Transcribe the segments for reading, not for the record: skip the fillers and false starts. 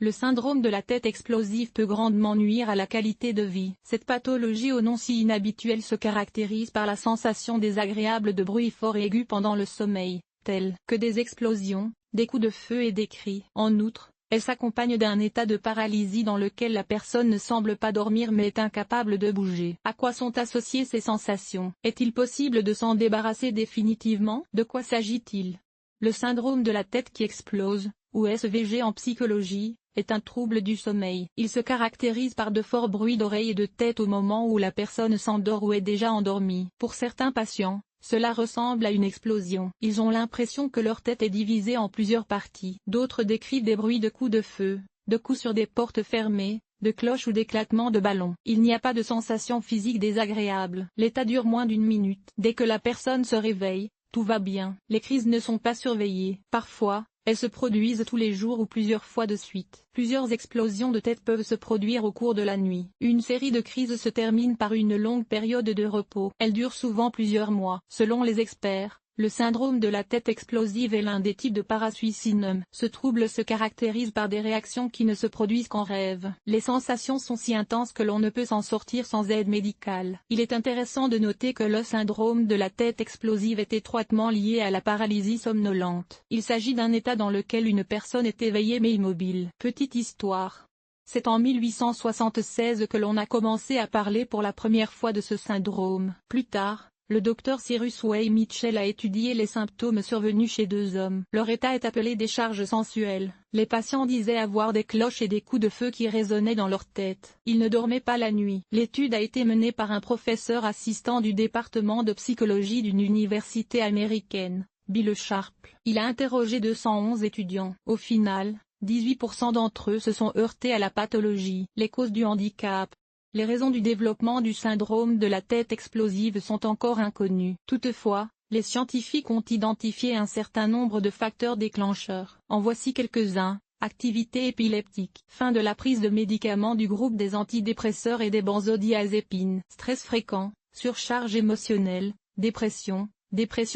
Le syndrome de la tête explosive peut grandement nuire à la qualité de vie. Cette pathologie au nom si inhabituel se caractérise par la sensation désagréable de bruits forts et aigus pendant le sommeil, tels que des explosions, des coups de feu et des cris. En outre, elle s'accompagne d'un état de paralysie dans lequel la personne ne semble pas dormir mais est incapable de bouger. À quoi sont associées ces sensations? Est-il possible de s'en débarrasser définitivement? De quoi s'agit-il? Le syndrome de la tête qui explose, ou SVG en psychologie, est un trouble du sommeil. Il se caractérise par de forts bruits d'oreilles et de tête au moment où la personne s'endort ou est déjà endormie. Pour certains patients, cela ressemble à une explosion. Ils ont l'impression que leur tête est divisée en plusieurs parties. D'autres décrivent des bruits de coups de feu, de coups sur des portes fermées, de cloches ou d'éclatements de ballons. Il n'y a pas de sensation physique désagréable. L'état dure moins d'une minute. Dès que la personne se réveille, tout va bien. Les crises ne sont pas surveillées. Parfois, elles se produisent tous les jours ou plusieurs fois de suite. Plusieurs explosions de tête peuvent se produire au cours de la nuit. Une série de crises se termine par une longue période de repos. Elle dure souvent plusieurs mois. Selon les experts, le syndrome de la tête explosive est l'un des types de parasuicinum. Ce trouble se caractérise par des réactions qui ne se produisent qu'en rêve. Les sensations sont si intenses que l'on ne peut s'en sortir sans aide médicale. Il est intéressant de noter que le syndrome de la tête explosive est étroitement lié à la paralysie somnolente. Il s'agit d'un état dans lequel une personne est éveillée mais immobile. Petite histoire. C'est en 1876 que l'on a commencé à parler pour la première fois de ce syndrome. Plus tard, le docteur Cyrus Way Mitchell a étudié les symptômes survenus chez deux hommes. Leur état est appelé décharge sensuelle. Les patients disaient avoir des cloches et des coups de feu qui résonnaient dans leur tête. Ils ne dormaient pas la nuit. L'étude a été menée par un professeur assistant du département de psychologie d'une université américaine, Bill Sharp. Il a interrogé 211 étudiants. Au final, 18% d'entre eux se sont heurtés à la pathologie. Les causes du handicap. Les raisons du développement du syndrome de la tête explosive sont encore inconnues. Toutefois, les scientifiques ont identifié un certain nombre de facteurs déclencheurs. En voici quelques-uns. Activité épileptique. Fin de la prise de médicaments du groupe des antidépresseurs et des benzodiazépines. Stress fréquent, surcharge émotionnelle, dépression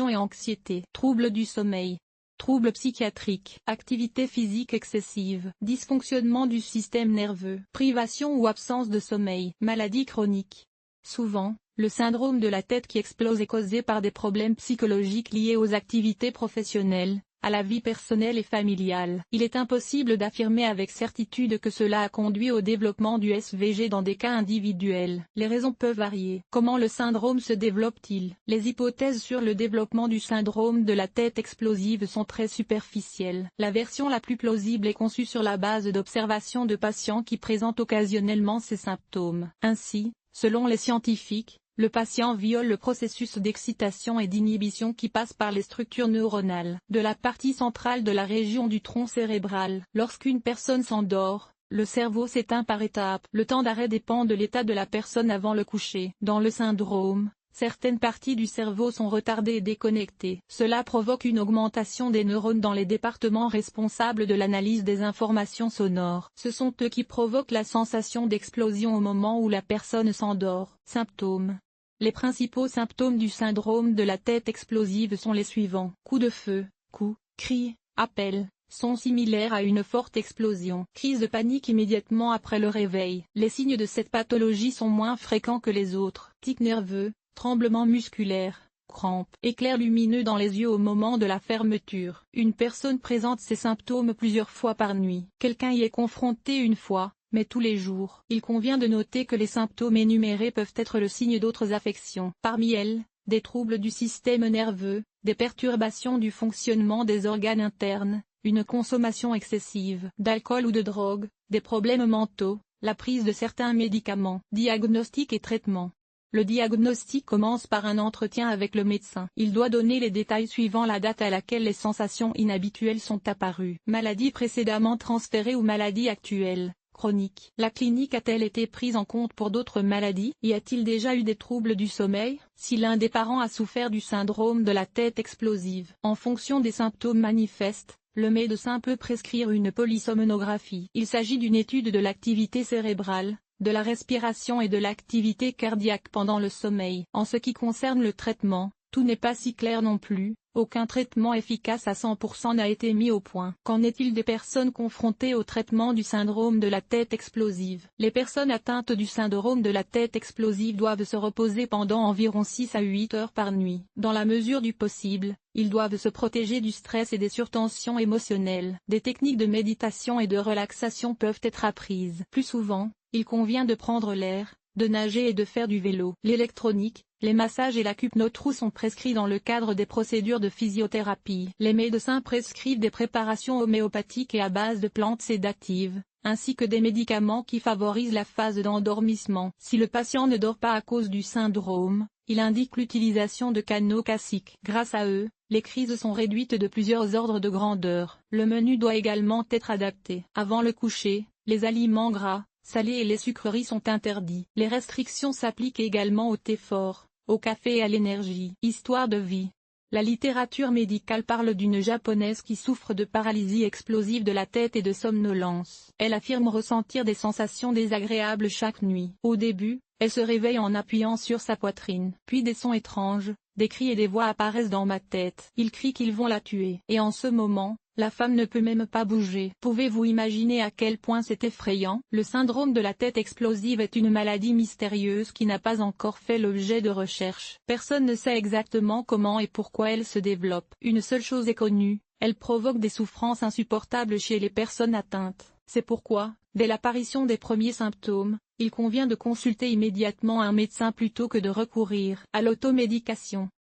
et anxiété. Troubles du sommeil. Troubles psychiatriques, activité physique excessive, dysfonctionnement du système nerveux, privation ou absence de sommeil, maladie chronique. Souvent, le syndrome de la tête qui explose est causé par des problèmes psychologiques liés aux activités professionnelles, à la vie personnelle et familiale. Il est impossible d'affirmer avec certitude que cela a conduit au développement du SVG dans des cas individuels. Les raisons peuvent varier. Comment le syndrome se développe-t-il? Les hypothèses sur le développement du syndrome de la tête explosive sont très superficielles. La version la plus plausible est conçue sur la base d'observations de patients qui présentent occasionnellement ces symptômes. Ainsi, selon les scientifiques, le patient viole le processus d'excitation et d'inhibition qui passe par les structures neuronales de la partie centrale de la région du tronc cérébral. Lorsqu'une personne s'endort, le cerveau s'éteint par étapes. Le temps d'arrêt dépend de l'état de la personne avant le coucher. Dans le syndrome, certaines parties du cerveau sont retardées et déconnectées. Cela provoque une augmentation des neurones dans les départements responsables de l'analyse des informations sonores. Ce sont eux qui provoquent la sensation d'explosion au moment où la personne s'endort. Symptômes. Les principaux symptômes du syndrome de la tête explosive sont les suivants. Coups de feu, coups, cris, appels, sont similaires à une forte explosion. Crise de panique immédiatement après le réveil. Les signes de cette pathologie sont moins fréquents que les autres. Tics nerveux, tremblements musculaires, crampes, éclairs lumineux dans les yeux au moment de la fermeture. Une personne présente ces symptômes plusieurs fois par nuit. Quelqu'un y est confronté une fois, mais tous les jours. Il convient de noter que les symptômes énumérés peuvent être le signe d'autres affections. Parmi elles, des troubles du système nerveux, des perturbations du fonctionnement des organes internes, une consommation excessive d'alcool ou de drogue, des problèmes mentaux, la prise de certains médicaments. Diagnostic et traitement. Le diagnostic commence par un entretien avec le médecin. Il doit donner les détails suivant la date à laquelle les sensations inhabituelles sont apparues. Maladie précédemment transférée ou maladie actuelle. Chronique. La clinique a-t-elle été prise en compte pour d'autres maladies? Y a-t-il déjà eu des troubles du sommeil? Si l'un des parents a souffert du syndrome de la tête explosive. En fonction des symptômes manifestes, le médecin peut prescrire une polysomnographie. Il s'agit d'une étude de l'activité cérébrale, de la respiration et de l'activité cardiaque pendant le sommeil. En ce qui concerne le traitement, Tout n'est pas si clair non plus, aucun traitement efficace à 100% n'a été mis au point. Qu'en est-il des personnes confrontées au traitement du syndrome de la tête explosive? Les personnes atteintes du syndrome de la tête explosive doivent se reposer pendant environ 6 à 8 heures par nuit. Dans la mesure du possible, ils doivent se protéger du stress et des surtensions émotionnelles. Des techniques de méditation et de relaxation peuvent être apprises. Plus souvent, il convient de prendre l'air, de nager et de faire du vélo. L'électronique, les massages et l'acupuncture sont prescrits dans le cadre des procédures de physiothérapie. Les médecins prescrivent des préparations homéopathiques et à base de plantes sédatives, ainsi que des médicaments qui favorisent la phase d'endormissement. Si le patient ne dort pas à cause du syndrome, il indique l'utilisation de canaux cassiques. Grâce à eux, les crises sont réduites de plusieurs ordres de grandeur. Le menu doit également être adapté. Avant le coucher, les aliments gras, salés et les sucreries sont interdits. Les restrictions s'appliquent également au thé fort, au café et à l'énergie. Histoire de vie. La littérature médicale parle d'une japonaise qui souffre de paralysie explosive de la tête et de somnolence. Elle affirme ressentir des sensations désagréables chaque nuit. Au début, elle se réveille en appuyant sur sa poitrine. Puis des sons étranges, des cris et des voix apparaissent dans ma tête. Ils crient qu'ils vont la tuer. Et en ce moment, la femme ne peut même pas bouger. Pouvez-vous imaginer à quel point c'est effrayant? Le syndrome de la tête explosive est une maladie mystérieuse qui n'a pas encore fait l'objet de recherches. Personne ne sait exactement comment et pourquoi elle se développe. Une seule chose est connue, elle provoque des souffrances insupportables chez les personnes atteintes. C'est pourquoi, dès l'apparition des premiers symptômes, il convient de consulter immédiatement un médecin plutôt que de recourir à l'automédication.